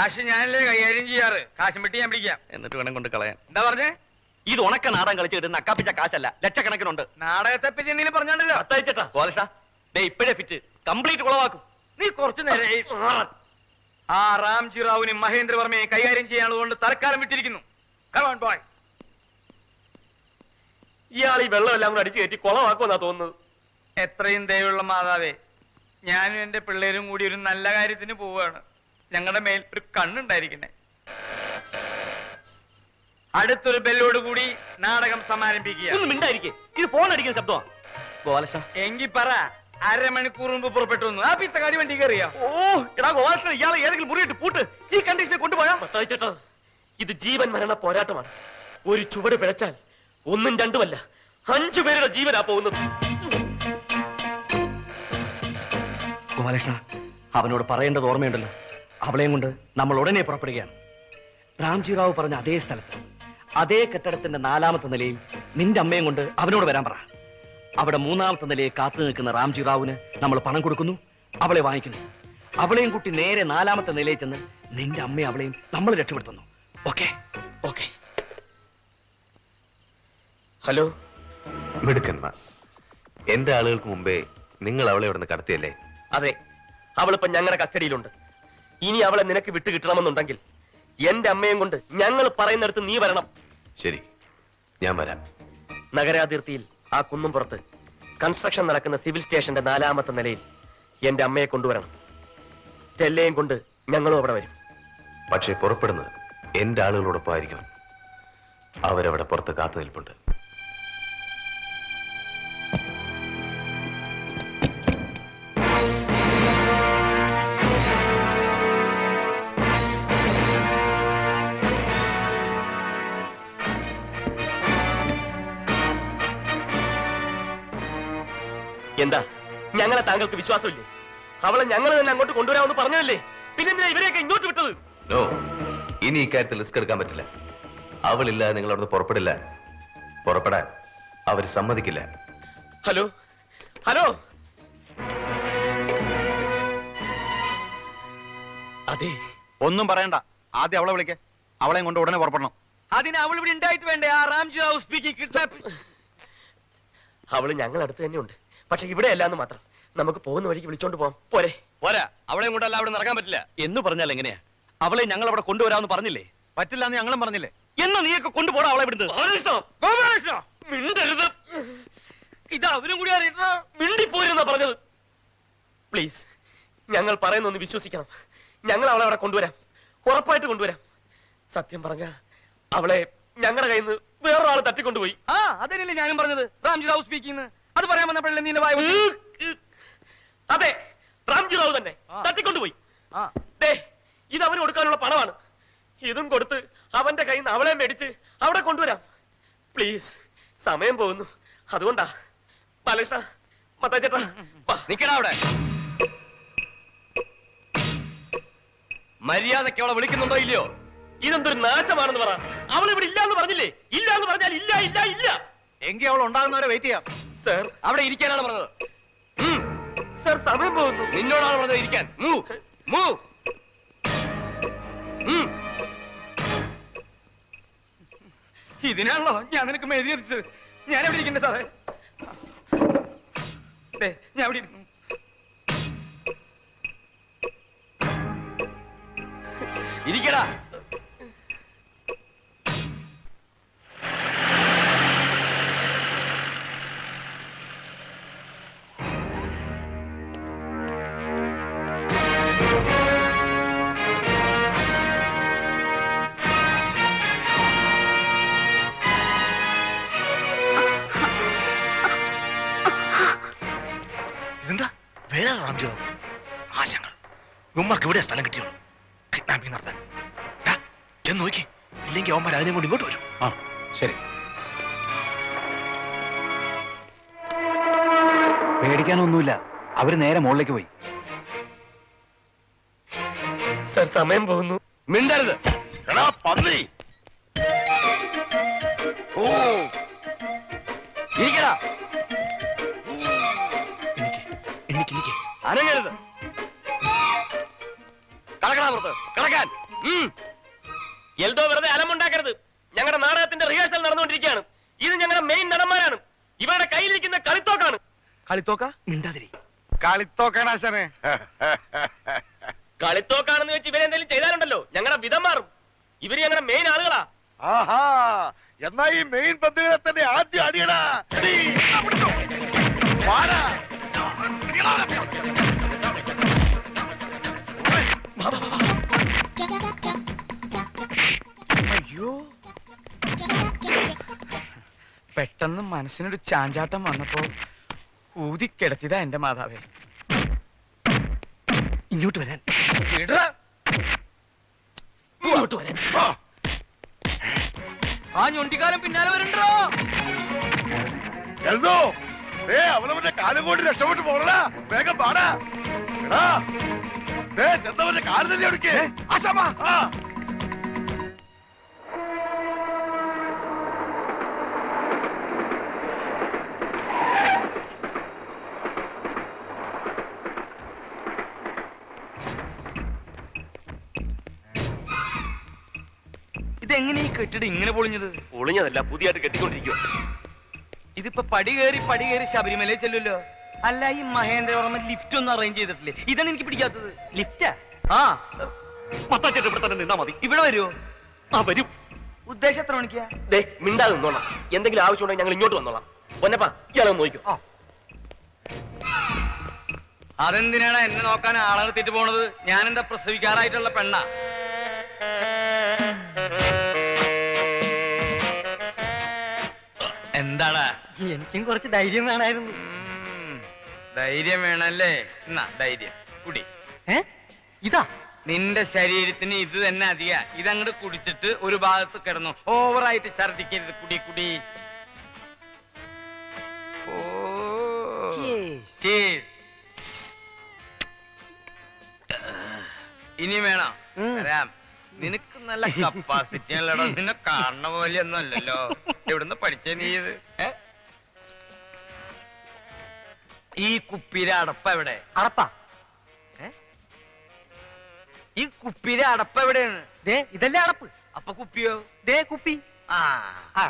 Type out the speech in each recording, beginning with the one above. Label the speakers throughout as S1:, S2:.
S1: കാശ് ഞാനല്ലേ കൈകാര്യം ചെയ്യാറ്. കാശും വെട്ടി ഞാൻ പിടിക്കാം.
S2: എന്നിട്ട് വേണം കൊണ്ട് കളയാൻ.
S1: എന്താ പറഞ്ഞേ?
S2: ഇത് ഉണക്ക നാടകം കളിച്ചിട്ട് നക്കാപ്പിച്ച കാശല്ല, ലക്ഷക്കണക്കിനുണ്ട്.
S1: നാടകത്തെ പറ്റി എന്തെങ്കിലും പറഞ്ഞോണ്ടല്ലോ.
S2: അത്തയച്ചേട്ടാ ഗോലക്ഷ ഇപ്പഴേ ഫിറ്റ് കംപ്ലീറ്റ് കുളവാക്കും.
S1: നീ കുറച്ചു നേരം ആ റാംജി റാവുവിനും മഹേന്ദ്രവർമ്മയെ കൈകാര്യം ചെയ്യാനുള്ളതുകൊണ്ട് തൽക്കാലം വിട്ടിരിക്കുന്നു. Come on, boys.
S2: ഇയാൾ ഈ വെള്ളമെല്ലാം കൂടെ അടിച്ചു കയറ്റി കുളവാക്കുമെന്നാ തോന്നുന്നത്.
S1: എത്രയും ദയവുള്ള മാതാവേ, ഞാനും എന്റെ പിള്ളേരും കൂടി ഒരു നല്ല കാര്യത്തിന് പോവുകയാണ്. ഞങ്ങളുടെ മേൽ ഒരു കണ്ണുണ്ടായിരിക്കണേ. അടുത്തൊരു ബെല്ലോട് കൂടി നാടകം സമാരംഭിക്കുക.
S2: ഒന്നും മിണ്ടായിരിക്കേ, ഇത് ഫോൺ അടിക്കുന്ന ശബ്ദമാണ്. ഗോലക്ഷ
S1: എങ്കി പറ, അരമണിക്കൂർ മുമ്പ് പുറപ്പെട്ടു വന്നു. ആ പിത്തക്കാരി വണ്ടി കയറിയാ?
S2: ഓ എടാ ഗോലക്ഷ, ഇയാളെ ഏതെങ്കിലും മുറിയിട്ട് പൂട്ട്. ഈ കണ്ടീഷനെ കൊണ്ടുപോയാ ചേട്ടാ. ഇത് ജീവൻ മരണ പോരാട്ടമാണ്. ഒരു ചുവട് പിഴച്ചാൽ ഒന്നും രണ്ടുമല്ല 5 പേരുടെ ജീവനാ പോകുന്നത്. ഗോപാലകൃഷ്ണ, അവനോട് പറയേണ്ടത് ഓർമ്മയുണ്ടല്ലോ. അവളെയും കൊണ്ട് നമ്മൾ ഉടനെ പുറപ്പെടുകയാണ്. റാംജി റാവു പറഞ്ഞ അതേ സ്ഥലത്ത്, അതേ കെട്ടിടത്തിന്റെ 4ാമത്തെ നിലയിൽ നിന്റെ അമ്മയും കൊണ്ട് അവനോട് വരാൻ പറ. അവിടെ 3ാമത്തെ നിലയിൽ കാത്തു നിൽക്കുന്ന റാംജി റാവുവിന് നമ്മൾ പണം കൊടുക്കുന്നു, അവളെ വാങ്ങിക്കുന്നു. അവളെയും കൂട്ടി നേരെ 4ാമത്തെ നിലയിൽ ചെന്ന് നിന്റെ അമ്മയും അവളെയും നമ്മൾ രക്ഷപ്പെടുത്തുന്നു. Okay okay. ഹലോ
S3: മിടുക്കന്മാർ, എന്റെ ആളുകൾക്ക് മുമ്പേ നിങ്ങൾ അവളെ ഇവിടുന്ന് കടത്തിയല്ലേ?
S2: അതെ, അവളിപ്പോ ഞങ്ങളുടെ കസ്റ്റഡിയിലുണ്ട്. ഇനി അവളെ നിനക്ക് വിട്ടു കിട്ടണമെന്നുണ്ടെങ്കിൽ എന്റെ അമ്മയും കൊണ്ട് ഞങ്ങൾ പറയുന്നിടത്ത് നീ വരണം.
S3: ശരി, ഞാൻ വരാം.
S2: നഗരാതിർത്തിയിൽ ആ കുന്നുംപുറത്ത് കൺസ്ട്രക്ഷൻ നടക്കുന്ന സിവിൽ സ്റ്റേഷന്റെ 4ാമത്തെ നിലയിൽ എന്റെ അമ്മയെ കൊണ്ടുവരണം. സ്റ്റെല്ലയും കൊണ്ട് ഞങ്ങളും അവിടെ വരും.
S3: പക്ഷേ പുറപ്പെടുന്നത് എന്റെ ആളുകളോടൊപ്പം ആയിരിക്കണം. അവരവിടെ പുറത്ത് കാത്തു നിൽപ്പുണ്ട്.
S2: എന്താ, ഞങ്ങളെ താങ്കൾക്ക് വിശ്വാസമില്ലേ? അവളെ ഞങ്ങൾ തന്നെ അങ്ങോട്ട് കൊണ്ടുവരാമെന്ന് പറഞ്ഞതല്ലേ? പിന്നെ ഇവരെയൊക്കെ ഇങ്ങോട്ട് വിട്ടത്?
S3: നോ, ഇനി ഇക്കാര്യത്തിൽ റിസ്ക് എടുക്കാൻ പറ്റില്ല. അവളില്ലാതെ നിങ്ങൾ അവിടുന്ന് പുറപ്പെടില്ല. പുറപ്പെടാൻ അവർ സമ്മതിക്കില്ല.
S2: ഹലോ ഹലോ, അതെ,
S4: ഒന്നും പറയണ്ട. ആദ്യം അവളെ വിളിക്ക. അവളെയും കൊണ്ട് ഉടനെ പുറപ്പെടണം.
S1: അതിന് അവൾ ഇവിടെ ഉണ്ടായിട്ട് വേണ്ടേ? ആ റാംജി റാവു സ്പീക്കിംഗ്. കിഡ്നാപ്പ്.
S2: അവള് ഞങ്ങൾ അടുത്ത് തന്നെയുണ്ട്. പക്ഷെ ഇവിടെ അല്ലാന്ന് മാത്രം. നമുക്ക് പോകുന്ന വഴിക്ക് വിളിച്ചോണ്ട് പോവാം. പോരെ?
S4: പോരാ, അവളെയും കൊണ്ടല്ല അവിടെ നടക്കാൻ പറ്റില്ല. എന്ന് പറഞ്ഞാൽ എങ്ങനെയാ? അവളെ ഞങ്ങൾ അവിടെ കൊണ്ടുവരാമെന്ന് പറഞ്ഞില്ലേ? പറ്റില്ല എന്ന് ഞങ്ങളും പറഞ്ഞില്ലേ?
S2: എന്നാ നീയൊക്കെ കൊണ്ടുപോടാ അവളെ ഇവിടുന്ന്. മിണ്ടരുത്.
S1: ഇത് അവരും കൂടി അറിയട്ടോ.
S2: മിണ്ടിപ്പോരുന്നാ പറഞ്ഞത്. പ്ലീസ്, ഞങ്ങൾ പറയുന്നൊന്ന് വിശ്വസിക്കണം. ഞങ്ങൾ അവളെ അവിടെ കൊണ്ടുവരാം, ഉറപ്പായിട്ട് കൊണ്ടുവരാം. സത്യം പറഞ്ഞ അവളെ ഞങ്ങളുടെ കയ്യിൽ നിന്ന് വേറൊരാൾ തട്ടിക്കൊണ്ടുപോയി.
S1: ആ, അതന്നെയല്ലേ ഞാനും പറഞ്ഞത്. റാംജി റാവു സ്പീക്കിംഗ്. അത് പറയാൻ വന്നപ്പോഴല്ലേ നീ വായ?
S2: അതെ, റാംജി റാവു തന്നെ തട്ടിക്കൊണ്ടുപോയി. ഇത് അവന് കൊടുക്കാനുള്ള പണമാണ്. ഇതും കൊടുത്ത് അവന്റെ കയ്യിൽ നിന്ന് അവളെ മേടിച്ച് അവിടെ കൊണ്ടുവരാം. പ്ലീസ്, സമയം പോകുന്നു. അതുകൊണ്ടാ. ബാലകൃഷ്ണ, മത്താച്ചേട്ടാ,
S4: നിക്കടാ അവിടെ. മര്യാദയ്ക്ക് അവളെ വിളിക്കുന്നുണ്ടോ ഇല്ലയോ?
S2: ഇതെന്തൊരു നാശമാണെന്ന് പറ. അവൾ ഇവിടെ ഇല്ലാന്ന് പറഞ്ഞില്ലേ? ഇല്ല എന്ന് പറഞ്ഞാൽ ഇല്ല ഇല്ല ഇല്ല.
S4: എങ്കിൽ അവൾ ഉണ്ടാകുന്നവരെ വെയിറ്റ് ചെയ്യാം.
S2: സർ,
S4: അവിടെ ഇരിക്കാനാണ് പറഞ്ഞത്.
S2: സർ, സമയം പോകുന്നു.
S4: നിന്നോടാണ് പറഞ്ഞത് ഇരിക്കാൻ.
S1: ഇതിനാണല്ലോ ഞാൻ നിനക്ക് മെഴുതി എത്തിച്ചത്. ഞാൻ എവിടെ ഇരിക്കണ്ടേ സാറേ? ഞാൻ എവിടെ ഇരിക്കുന്നു?
S4: ഇരിക്കടാ.
S5: ഇതെന്താ? വേറെ റാംജി റാവു. ആശങ്കൾ. ഇവന്മാർക്ക് ഇവിടെ സ്ഥലം കിട്ടിയുള്ളൂ കിഡ്നാപ്പിംഗ് നടത്താൻ. ചെന്ന് നോക്കി, ഇല്ലെങ്കിൽ അവന്മാർ അതിനെ കൊണ്ട് ഇങ്ങോട്ട് വരും.
S4: ആ, ശരി. പേടിക്കാനൊന്നുമില്ല. അവര് നേരെ മുകളിലേക്ക് പോയി.
S2: സർ, സമയം പോകുന്നു.
S4: മിണ്ടരുത്.
S5: എടാ പന്നി! ഓ,
S4: ഇരിക്കടാ.
S5: എനിക്ക്
S4: അനങ്ങരുത്. കടക്കടാ പുറത്ത്. കടക്കാൻ.
S6: എൽദോ വെറുതെ അലമുണ്ടാക്കരുത്. ഞങ്ങളുടെ നാടകത്തിന്റെ റിഹേഴ്സൽ നടന്നുകൊണ്ടിരിക്കുകയാണ്. ഇത് ഞങ്ങളുടെ മെയിൻ നടന്മാരാണ്. ഇവരുടെ കയ്യിലിരിക്കുന്ന കളിത്തോക്കാണ്.
S2: കളിത്തോക്ക മിണ്ടാതിരി.
S5: കളിത്തോക്കാണാശനെ.
S6: കളിത്തോക്കാണെന്ന് വെച്ച് ഇവരെന്തെങ്കിലും ചെയ്താലുണ്ടല്ലോ ഞങ്ങളുടെ വിധം മാറും. ഇവര് ഞങ്ങളുടെ മെയിൻ ആളുകളാ.
S5: ആഹാ, എന്നാ ഈ മെയിൻ ബന്ധുക്കളെ തന്നെ ആദ്യം അടിയടാ.
S1: അയ്യോ, പെട്ടെന്ന് മനസ്സിനൊരു ചാഞ്ചാട്ടം വന്നപ്പോ ഊതിക്കിടത്തിയതാ എന്റെ മാതാവേ.
S2: ഇങ്ങോട്ട് വരാൻ.
S1: ഇങ്ങോട്ട് വരാൻ. ആ ഞൊണ്ടിക്കാരൻ പിന്നാലെ വരണ്ടോ?
S5: എന്തോ അവനവന്റെ കാലം കൊണ്ട് രക്ഷപ്പെട്ടു പോകണ. വേഗം പാടാ. ചെന്നവന്റെ കാല് തന്നെ എടുക്കേ.
S1: ഇതെങ്ങനെ ഈ കെട്ടിടം ഇങ്ങനെ പൊളിഞ്ഞത്?
S6: ഒളിഞ്ഞതല്ല, പുതിയതായിട്ട് കെട്ടിക്കൊണ്ടിരിക്കുക.
S1: ഇതിപ്പോ പടി കയറി ശബരിമലയിൽ ചെല്ലുമല്ലോ. അല്ല, ഈ മഹേന്ദ്രവർമ്മ ലിഫ്റ്റ് ഒന്നും അറേഞ്ച് ചെയ്തിട്ടില്ലേ? ഇതാണ് എനിക്ക് പിടിക്കാത്തത്. ലിഫ്റ്റാ? ആ,
S2: മത്താച്ചേട്ടൻ ഇവിടെ തന്നെ നിന്നാ മതി.
S1: ഇവിടെ വരുമോ?
S2: ആ വരും.
S1: ഉദ്ദേശം എത്ര മണിക്കാ?
S6: മിണ്ടാതെ നിന്നോളാം. എന്തെങ്കിലും ആവശ്യമുണ്ടെങ്കിൽ ഞങ്ങൾ ഇങ്ങോട്ട് വന്നോളാം. പൊന്നപ്പാ, ഇയാളെ നോക്കിക്കോ.
S1: അതെന്തിനാണ് എന്നെ നോക്കാൻ ആളെ നിർത്തിയിട്ട് പോണത്? ഞാനെന്താ പ്രസവിക്കാറായിട്ടുള്ള പെണ്ണാ? എന്താടാ?
S2: എനിക്കും കുറച്ച് ധൈര്യം വേണമായിരുന്നു.
S1: ധൈര്യം വേണല്ലേ? എന്നാ ധൈര്യം കുടി.
S2: ഇതാ
S1: നിന്റെ ശരീരത്തിന് ഇത് തന്നെ അധിക. ഇതങ്ങോട്ട് കുടിച്ചിട്ട് ഒരു ഭാഗത്ത് കിടന്നു. ഓവറായിട്ട് ഛർദിക്കരുത്. കുടി കുടി. ഓ, cheers. ഇനി വേണം വരാം. നിനക്ക് നല്ല കപ്പാസിറ്റി അല്ലടോ. നിന്നെ കാണുന്ന പോലെയൊന്നും അല്ലല്ലോ. എവിടുന്ന് പഠിച്ചേ നീ ഇത്? ഈ കുപ്പിയിലെ അടപ്പ എവിടെ?
S2: അടപ്പാ.
S1: ഈ കുപ്പിയിലെ അടപ്പ എവിടെയാണ്?
S2: ദേ ഇതല്ലേ അടപ്പ്.
S1: അപ്പൊ കുപ്പിയോ?
S2: ദേ കുപ്പി.
S1: ആ, ആ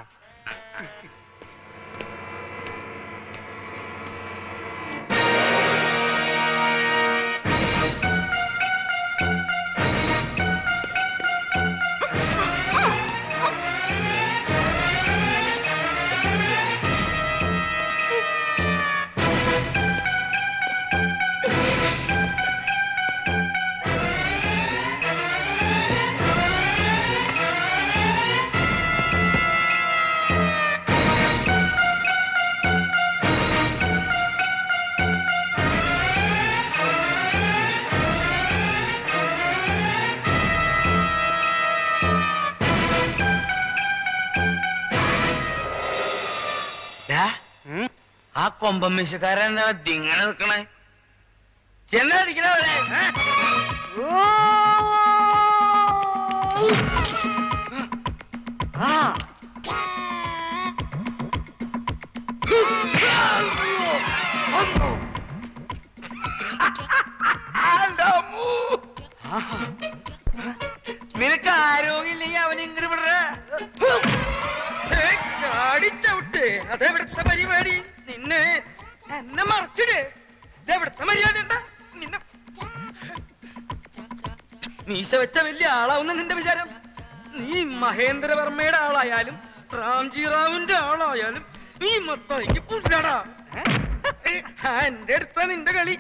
S1: കൊമ്പൻ മീശക്കാരൻ എന്താ ദിങ്ങനെ നിൽക്കണേ? ചെന്നാ അടിക്കണവരെ. നിനക്ക് ആരോഗ്യമില്ലെങ്കിൽ അവനിങ്ങനെ വിടറ. ചാടിച്ചവിട്ട്. അതെവിടുത്തെ പരിപാടി? നിന്നെ എന്നെ മറച്ചിട്. ഇതെവിടുത്തെ മര്യാദ എന്താ? നിന്നെ മീശ വെച്ച വലിയ ആളാവുന്ന നിന്റെ വിചാരം? നീ മഹേന്ദ്രവർമ്മയുടെ ആളായാലും റാംജി റാവുന്റെ ആളായാലും നീ മൊത്തം എനിക്ക് പുല്ലാടാ. എന്റെ അടുത്ത നിന്റെ കളി.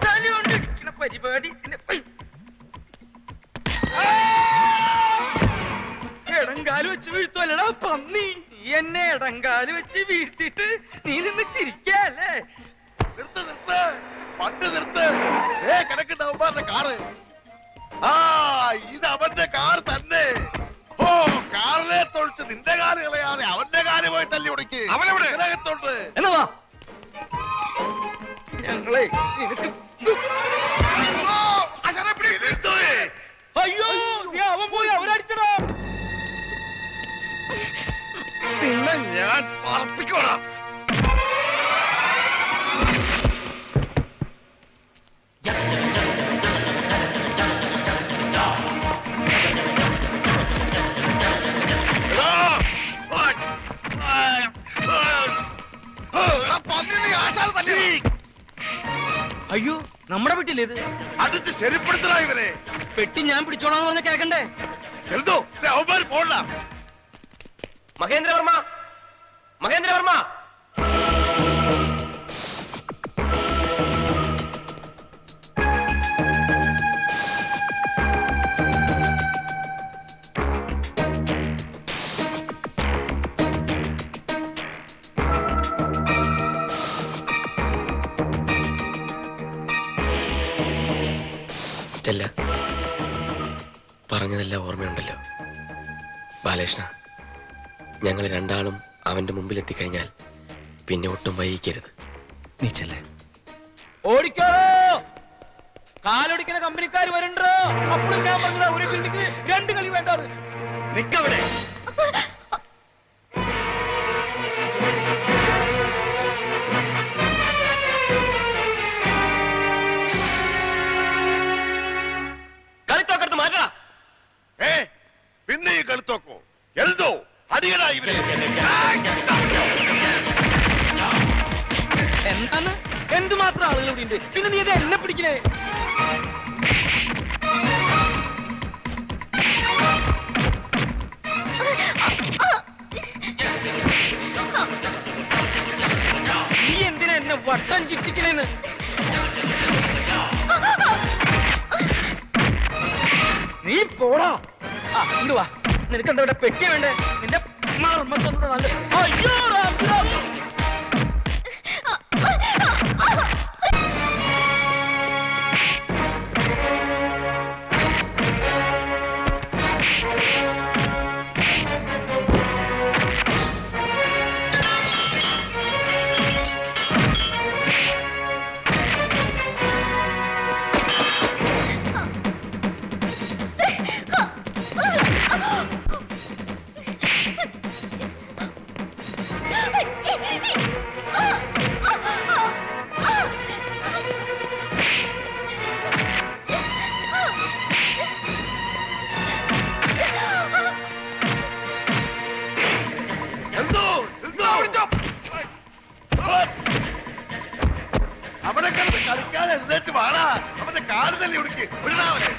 S1: തലകൊണ്ടിരിക്കണ പരിപാടി. എടങ്കാല് വെച്ച് വീഴ്ത്തുവല്ലടാ പന്നി. നീ എന്നെ എടങ്കാല് വെച്ച് വീഴ്ത്തിട്ട് നീ നിന്ന് ചിരിക്കല്ലേ?
S5: നിർത്ത് നിർത്ത്, പണ്ട് നിർത്ത്. കിടക്കുന്ന അവന്മാരുടെ കാറ്. ആ, ഇത് അവന്റെ കാർ തന്നെ. ഓ, കാറിനെ തൊഴിച്ച് നിന്റെ കാല് കളയാതെ അവന്റെ കാല് പോയി തല്ലി ഉടക്കി. അവനെവിടെ? ഇതിനകത്തോട്ട്.
S2: എന്നതാ
S1: ഞങ്ങളെ നിനക്ക് അയ്യോ, അവൻ പോയി അവരടിച്ചടാ.
S5: പിന്നെ ഞാൻ പറപ്പിക്കോളാം.
S1: പെട്ടില്ലേ ഇത്?
S5: അടിച്ച് ശരിപ്പെടുത്തണ ഇവരെ.
S1: പെട്ടി ഞാൻ പിടിച്ചോളാന്ന് പറഞ്ഞ കേക്കണ്ടേ?
S5: എന്തോ അവന്മാർ പോണ്ട.
S6: മഹേന്ദ്രവർമ്മ, മഹേന്ദ്രവർമ്മ,
S7: സ്റ്റെല്ല, പറഞ്ഞതെല്ലാം ഓർമ്മയുണ്ടല്ലോ. ബാലകൃഷ്ണ, ഞങ്ങൾ രണ്ടാളും അവന്റെ മുമ്പിൽ എത്തിക്കഴിഞ്ഞാൽ പിന്നെ ഒട്ടും വൈകിക്കരുത്.
S2: നീ ചെല്ലേ.
S1: ഓടിക്കോ, കാലൊടിക്കുന്ന കമ്പനിക്കാർ വരണ്ടോ? അപ്പോഴും ഞാൻ പറഞ്ഞതാ, ഒരു ബിൽഡിംഗ് 2 കളി വേണ്ടാറ്.
S5: നിക്കവിടെ.
S6: കളിത്തോക്കെടുത്ത് മാറ്റാ.
S5: പിന്നെ ഈ കളിത്തോക്കോ? എന്തോ അടിയടാ ഇവരെ.
S1: എന്താണ്? എന്തുമാത്രം ആളുകൾ ഇവിടെ ഉണ്ട്. പിന്നെ നീ ഇത് എന്നെ പിടിക്കണേ? നീ എന്തിനാ എന്നെ വട്ടം ചിറ്റിക്കണേന്ന്? നീ പോടാ. ഇങ്ങട് വാ. നിനക്കെന്താ ഇവിടെ പെട്ടി വേണ്ടേ? നിന്റെ മർമ്മത്തൊന്നും നല്ല. അയ്യോ റാംജിറാവു.
S5: അവിടെ കിടന്ന് കളിക്കാതെ എഴുന്നേറ്റ് വാടാ. അവന്റെ കാല് തല്ലി ഉടുക്കി വിടണാവനെ.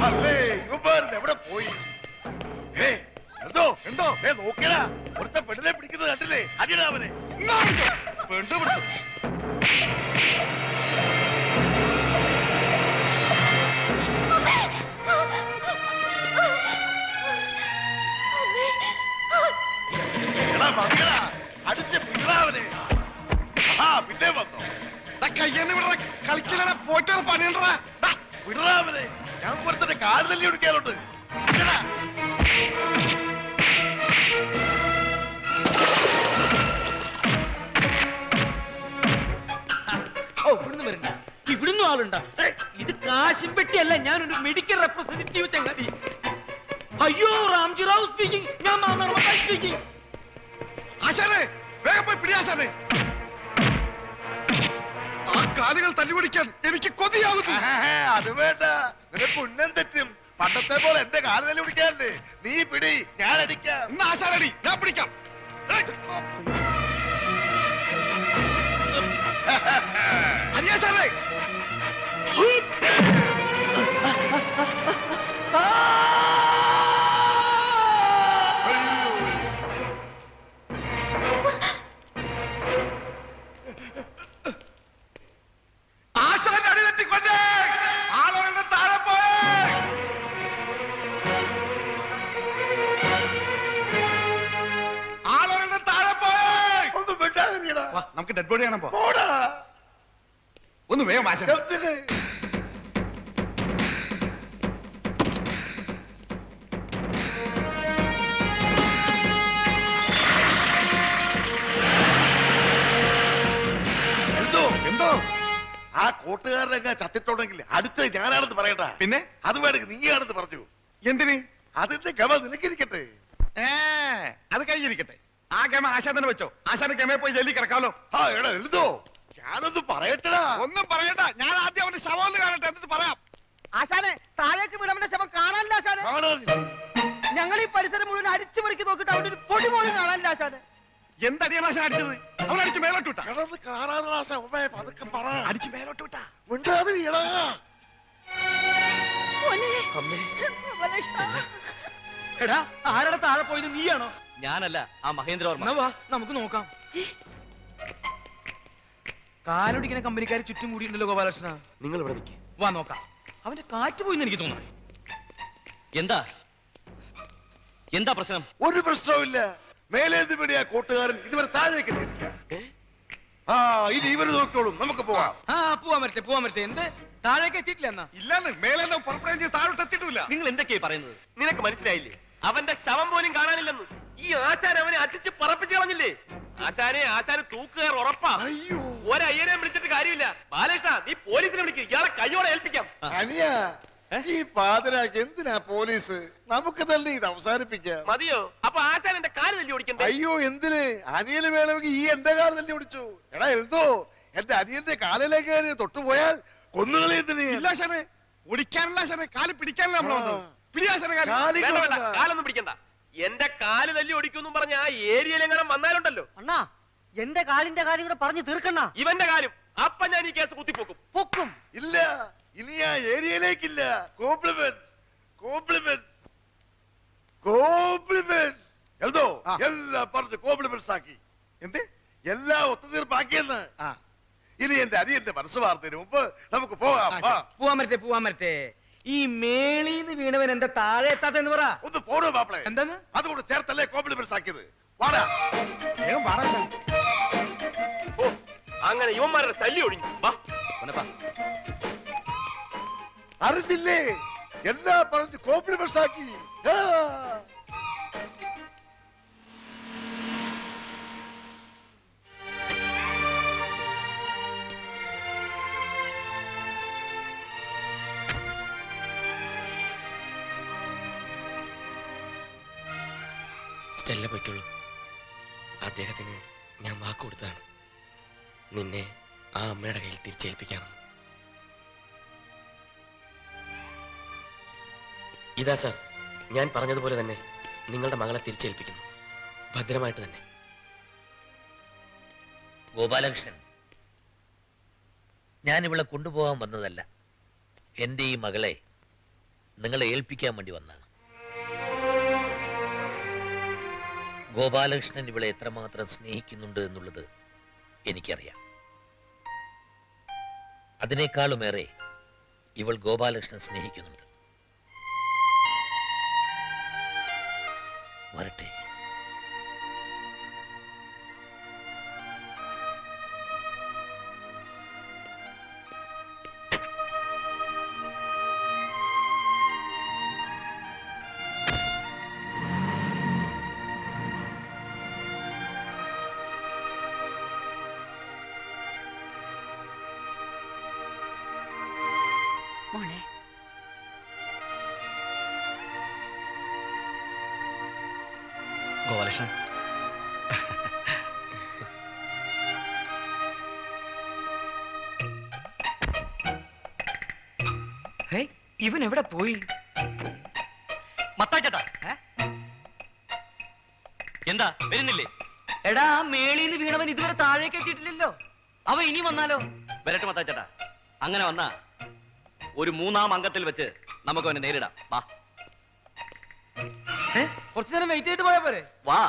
S5: അല്ലേ ഇവന്മാർ എവിടെ പോയി? എന്തോ എന്തോ നോക്കടാ. ഒരുത്ത പെണ്ണിനെ പിടിക്കുന്നത് കണ്ടില്ലേ? അടിയടാവനെ. പെണ്ണു പിടിച്ചു. എടാ മതിയടാ, അടിച്ച് പിടാവനെ. പിന്നെ വന്നോ? കയ്യെന്ന് വിടറ. കളിക്കലട, പോയിട്ട് പണിയണ്ടടാ. വിടറാവനെ. ഞാൻ പുറത്തെ കാല് തല്ലി ഒടിക്കാറുണ്ട്.
S1: ഇവിടുന്ന് വരണ്ട, ഇവിടുന്ന് ആളുണ്ട. ഇത് കാശും പെട്ടിയല്ല, ഞാനൊരു മെഡിക്കൽ റെപ്രസെന്റേറ്റീവ് ചങ്ങാതി. അയ്യോ റാംജിറാവു സ്പീക്കിംഗ്. ഞാൻ സ്പീക്കിംഗ്.
S5: ആശാനെ, വേഗം പോയി പിടിയാശാനെ. ആ കാലുകൾ തല്ലിപിടിക്കാൻ എനിക്ക് കൊതിയാകുന്നു. അത് വേണ്ട, നിനക്ക് ഉന്നം തെറ്റും. പണ്ടത്തെ പോലെ എന്റെ കാല് തല്ലി പിടിക്കാനല്ലേ. നീ പിടി, ഞാൻ അടിക്കാം. ഇന്ന് ആശാനടി, ഞാൻ പിടിക്കാം. അനിയാശാനെ. ആശാന്റെ അടി തെറ്റിക്കൊണ്ടേ ആളുകളുടെ താഴെ പോയേ. ആളുകളുടെ താഴെ പോയേ. ഒന്നും വിടാതിരിക്കടാ. നമുക്ക് ഡെഡ് ബോഡി കാണാൻ പോടാ. ഒന്ന് വേഗം ആശാൻ. എന്തോ എന്തോ ആ കൂട്ടുകാരനൊക്കെ ചത്തിട്ടുണ്ടെങ്കിൽ അടുത്ത ഞാനാണെന്ന് പറയട്ടാ.
S8: പിന്നെ
S5: അത് വേണമെങ്കിൽ നീയാണെന്ന് പറഞ്ഞു.
S8: എന്തിന്?
S5: അതിന്റെ ഗമ നിനക്കിരിക്കട്ടെ.
S8: അത് കഴിഞ്ഞിരിക്കട്ടെ. ആ ഗമ ആശാൻ തന്നെ വെച്ചോ. ആശാന്റെ ഗമയെ പോയി ജയിലിൽ കിടക്കാമല്ലോ.
S5: ആ എടാ എഴുതോ, ഞാനൊന്ന് പറയട്ടടാ.
S8: ഒന്നും പറയണ്ട, ഞാൻ ആദ്യം അവന്റെ ശവം ഒന്ന് കാണട്ടെ, എന്നിട്ട് പറയാം.
S1: ആശാനെ താഴേക്ക് വിടവന്റെ ശവം കാണാനില്ല ആശാനെ. ഞങ്ങൾ ഈ പരിസരം മുഴുവൻ അരിച്ചു മറിക്ക് നോക്കിട്ട് അവിടെ ഒരു പൊടി പോലും കാണാനില്ല ആശാനെ.
S8: എന്തടിയാണ് ആശാൻ അടിച്ചത്? അവൻ അടിച്ചു മേലോട്ട് വിട്ടാ.
S5: കിടന്ന് കാണാതെ പതുക്കെ പറ.
S8: അടിച്ചു മേലോട്ട് വിട്ടാ.
S5: മിണ്ടാതെ ഇടാ.
S1: എടാ ആരുടെ താഴെ പോയത് നീയാണോ?
S2: ഞാനല്ല, ആ മഹേന്ദ്രവർമ്മ.
S1: വാ നമുക്ക് നോക്കാം. കാലൊടിക്കുന്ന കമ്പനിക്കാർ ചുറ്റും കൂടിയിട്ടുണ്ടല്ലോ ഗോപാലകൃഷ്ണ.
S7: നിങ്ങൾ ഇവിടെ നിൽക്കുക.
S1: വാ നോക്കാം. അവന്റെ കാറ്റ് പോയിന്ന് എനിക്ക് തോന്നുന്നു.
S2: എന്താ എന്താ പ്രശ്നം?
S5: ഒരു പ്രശ്നവുമില്ല. മേലേന്ത് വേണ്ടിയാ കൂട്ടുകാരൻ ഇതുവരെ താഴേക്ക് എത്തിയിട്ടില്ല. ആ ഇനി ഇവര് നോക്കിക്കോളും, നമുക്ക് പോവാം.
S1: പോവാൻ പറ്റേ എന്ത് താഴേക്ക് എത്തിയിട്ടില്ല എന്നാ?
S8: ഇല്ലെന്ന് മേലെ പുറപ്പെടുകയും ചെയ്ത് താഴോട്ട് എത്തിയിട്ടില്ല.
S2: നിങ്ങൾ എന്തൊക്കെയാ പറയുന്നത്?
S6: നിനക്ക് മനസ്സിലായില്ലേ? അവന്റെ ശവം പോലും കാണാനില്ലെന്ന്. ഈ ആശാൻ അവനെ അടിച്ച് പറപ്പിച്ചു കളഞ്ഞില്ലേ? ആശാന് തൂക്കുകാർ ഉറപ്പാ.
S5: അയ്യോ
S6: ഒരയ്യനെ വിളിച്ചിട്ട് കാര്യമില്ല. ബാലകൃഷ്ണ, നീ പോലീസിനെ വിളിക്കുക. ഇയാളെ കയ്യോടെ ഏൽപ്പിക്കാം.
S5: അനിയ, ഈ പാതിരാക്ക് എന്തിനാ പോലീസ്? നമുക്ക് തന്നെ ഇത് അവസാനിപ്പിക്കാം.
S6: മതിയോ? അപ്പൊ ആശാൻ എന്റെ കാല് തല്ലി ഓടിക്കണ്ടേ?
S5: അയ്യോ എന്തിന്? അനിയന് വേണമെങ്കിൽ ഈ എന്റെ കാല് തല്ലി ഓടിച്ചു. എടാ എഴുതോ, എന്റെ അനിയന്റെ കാലിലേക്ക് തൊട്ടുപോയാൽ കൊന്നുകളി. എന്തിന്?
S8: ഇല്ല ആശാനെ, ഓടിക്കാനുള്ള ആശാനെ, കാല് പിടിക്കാനല്ല നമ്മൾ വന്നത്. പിടിയാശാനെ കാല്.
S6: വേണ്ട വേണ്ട, കാലൊന്നും പിടിക്കണ്ട. എന്റെ കാല് തല്ലി ഓടിക്കുന്നു പറഞ്ഞ ആ ഏരിയയിലെങ്ങനെ വന്നാലുണ്ടല്ലോ.
S1: അണ്ണാ എന്റെ കാലിന്റെ കാര്യം കൂടെ പറഞ്ഞു തീർക്കണ്ണ.
S6: ഇവന്റെ കാലും അപ്പൊ ഞാൻ ഈ കേസ് കുത്തിപ്പോക്കും.
S1: പൊക്കും.
S5: ഇല്ല, ഇനി ആ ഏരിയയിലേക്കില്ല. Compliments compliments compliments. എന്തോ എല്ലാം പറഞ്ഞ് കോംപ്ലിമെന്റ്സ് ആക്കി.
S8: എന്ത്?
S5: എല്ലാം ഒത്തുതീർപ്പാക്കിയെന്ന്. ഇനി എന്റെ അനിയന്റെ മനസ്സ് വാർത്തതിന് മുമ്പ് നമുക്ക് പോകാം.
S1: പോവാൻ പറ്റേ. ഈ മേളീന്ന് വീണവൻ എന്താ താഴെ എത്താത്തെന്ന് പറ.
S5: ഒന്ന് പോണോ മാപ്പിളെ?
S1: എന്താന്ന്?
S5: അതുകൊണ്ട് ചേർത്തല്ലേ കോംപ്ലിമെന്റ്സ് ആക്കിയത്. വാടാ.
S8: വേഗം പാടാ.
S6: ഓ, അങ്ങനെ ഇവന്മാരുടെ ശല്യം ഒഴിഞ്ഞു. വാ.
S5: അറിഞ്ഞില്ലേ? എല്ലാം പറഞ്ഞ് കോംപ്ലിമെന്റ്സ് ആക്കി.
S7: സ്റ്റെല്ല പൊയ്ക്കുള്ളൂ. അദ്ദേഹത്തിന് ഞാൻ വാക്ക് കൊടുത്തതാണ്, നിന്നെ ആ അമ്മയുടെ കയ്യിൽ തിരിച്ചേൽപ്പിക്കാമെന്ന്. ഇതാ സാർ, ഞാൻ പറഞ്ഞതുപോലെ തന്നെ നിങ്ങളുടെ മകളെ തിരിച്ചേൽപ്പിക്കുന്നു, ഭദ്രമായിട്ട് തന്നെ.
S9: ഗോപാലകൃഷ്ണൻ, ഞാൻ ഇവളെ കൊണ്ടുപോകാൻ വന്നതല്ല. എൻ്റെ ഈ മകളെ നിങ്ങളെ ഏൽപ്പിക്കാൻ വേണ്ടി വന്നാണ്. ഗോപാലകൃഷ്ണൻ ഇവളെ എത്രമാത്രം സ്നേഹിക്കുന്നുണ്ട് എന്നുള്ളത് എനിക്കറിയാം. അതിനേക്കാളുമേറെ ഇവൾ ഗോപാലകൃഷ്ണൻ സ്നേഹിക്കുന്നുണ്ട്. വരട്ടെ.
S10: മോളെ,
S2: ഗോപാലകൃഷ്ണൻ,
S1: ഇവൻ എവിടെ പോയി?
S2: മത്താച്ചേട്ടാ, എന്താ വരുന്നില്ലേ?
S1: എടാ ആ മേളീന്ന് വീണവൻ ഇതുവരെ താഴേക്ക് എത്തിയിട്ടില്ലല്ലോ. അവ ഇനി വന്നാലോ?
S2: വരട്ടെ മത്താച്ചേട്ടാ. അങ്ങനെ വന്നാ ഒരു മൂന്നാം അംഗത്തിൽ വെച്ച് നമുക്ക് അവനെ നേരിടാം. വാ.
S1: കുറച്ചു നേരം വെയിറ്റ് ചെയ്തിട്ട് പോയാ പോരെ?
S2: വാ.